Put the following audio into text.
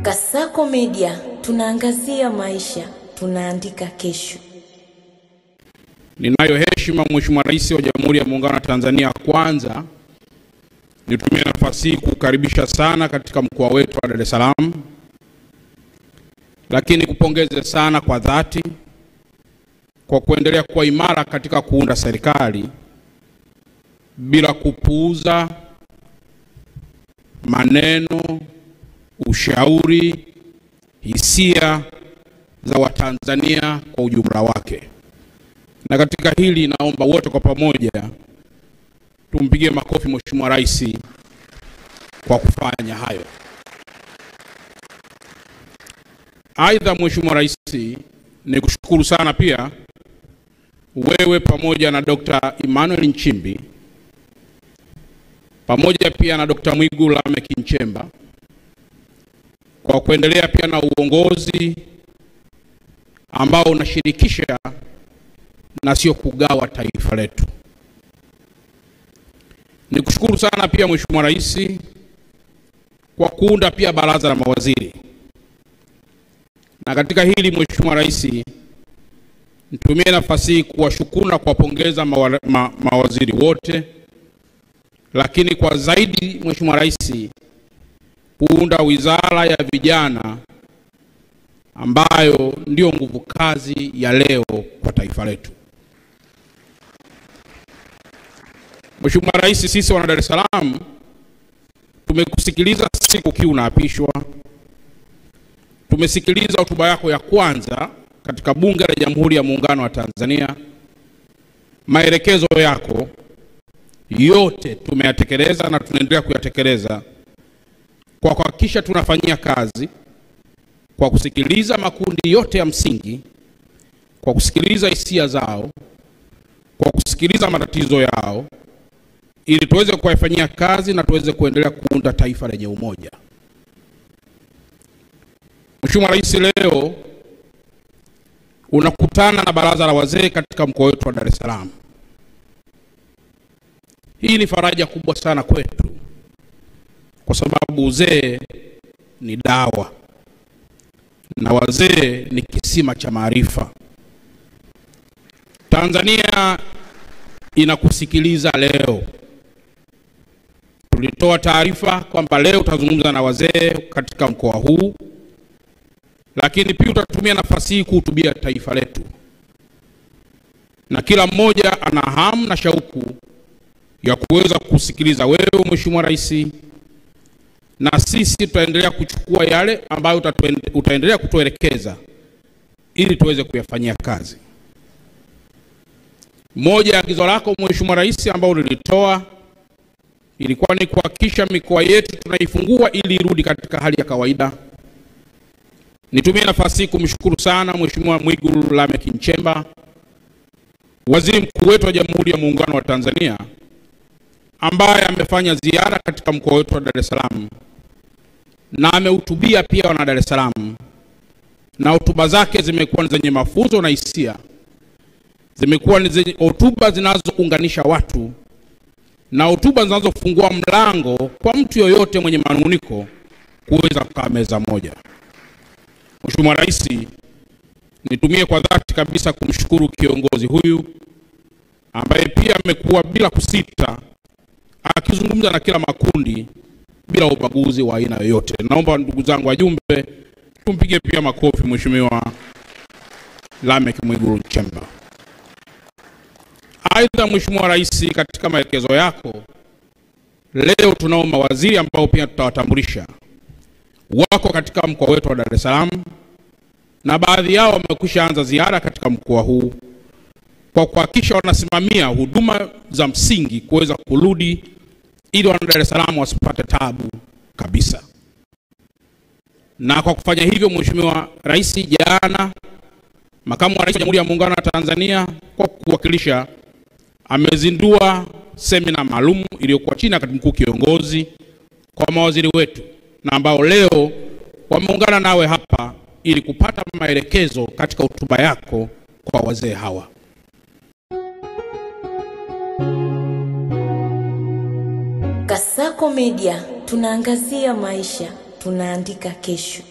Kasako Media, tunaangazia maisha, tunaandika kesho. Ninayo heshima Mheshimiwa Rais wa Jamhuri ya Muungano wa Tanzania, kwanza nitumie nafasi hii kukaribisha sana katika mkoa wetu wa Dar es Salaam, lakini kupongeze sana kwa dhati kwa kuendelea kuwa imara katika kuunda serikali bila kupuuza maneno, ushauri, hisia za Watanzania kwa ujumla wake. Na katika hili naomba wote kwa pamoja tumpigie makofi Mheshimiwa Rais kwa kufanya hayo. Aidha, Mheshimiwa Rais, nikushukuru sana pia wewe pamoja na Dr. Emmanuel Nchimbi pamoja pia na Dr. Mwigulu Lameck Nchemba kwa kuendelea pia na uongozi ambao unashirikisha na sio kugawa taifa letu. Nikushukuru sana pia Mheshimiwa Rais kwa kuunda pia baraza la mawaziri. Na katika hili Mheshimiwa Rais, nitumie nafasi hii kuwashukuru na kuwapongeza mawaziri wote, lakini kwa zaidi Mheshimiwa Rais kuunda wizara ya vijana ambayo ndio nguvu kazi ya leo kwa taifa letu. Mheshimiwa Rais, sisi wana Dar es Salaam tumekusikiliza siku ukiwa unaapishwa. Tumesikiliza hotuba yako ya kwanza katika Bunge la Jamhuri ya Muungano wa Tanzania. Maelekezo yako yote tumeyatekeleza na tunaendelea kuyatekeleza kwa kuhakikisha tunafanyia kazi, kwa kusikiliza makundi yote ya msingi, kwa kusikiliza hisia zao, kwa kusikiliza matatizo yao, ili tuweze kuyafanyia kazi na tuweze kuendelea kuunda taifa lenye umoja. Mheshimiwa Rais, leo unakutana na baraza la wazee katika mkoa wetu wa Dar es Salaam. Hii ni faraja kubwa sana kwetu, kwa sababu uzee ni dawa na wazee ni kisima cha maarifa. Tanzania inakusikiliza leo. Tulitoa taarifa kwamba leo tutazungumza na wazee katika mkoa huu, lakini pia tutatumia nafasi hii kuhutubia taifa letu. Na kila mmoja ana hamu na shauku ya kuweza kusikiliza wewe Mheshimiwa Rais, na sisi tutaendelea kuchukua yale ambayo utaendelea kutuelekeza ili tuweze kuyafanyia kazi. Moja ya agizo lako Mheshimiwa Rais ambao ulilitoa ilikuwa ni kuhakikisha mikoa yetu tunaifungua ili irudi katika hali ya kawaida. Nitumie nafasi hii kumshukuru sana Mheshimiwa Mwigulu Lameck Nchemba, Waziri Mkuu wetu wa Jamhuri ya Muungano wa Tanzania, ambaye amefanya ziara katika mkoa wetu wa Dar es Salaam na amehutubia pia wana Dar es Salaam, na hotuba zake zimekuwa zenye mafunzo na hisia. Zimekuwa ni hotuba zinazounganisha watu na hotuba zinazofungua mlango kwa mtu yoyote mwenye manunguniko kuweza kukaa meza moja. Mheshimiwa Rais, nitumie kwa dhati kabisa kumshukuru kiongozi huyu ambaye pia amekuwa bila kusita akizungumza na kila makundi bila ubaguzi wa aina yoyote. Naomba ndugu zangu wajumbe tumpige pia makofi Mheshimiwa Lameck Mwigulu Nchemba. Aidha, Mheshimiwa Rais, katika maelekezo yako leo tunao mawaziri ambao pia tutawatambulisha wako katika mkoa wetu wa Dar es Salaam, na baadhi yao wamekwisha anza ziara katika mkoa huu kwa kuhakikisha wanasimamia huduma za msingi kuweza kurudi ili wana Dar es Salaam wasipate tabu kabisa. Na kwa kufanya hivyo Mheshimiwa Rais, jana Makamu wa Rais wa Jamhuri ya Muungano wa Tanzania kwa kuwakilisha amezindua semina maalum iliyokuwa chini ya Katibu Mkuu Kiongozi kwa mawaziri wetu, na ambao leo wameungana nawe hapa ili kupata maelekezo katika hotuba yako kwa wazee hawa. Kasako Media, tunaangazia maisha, tunaandika kesho.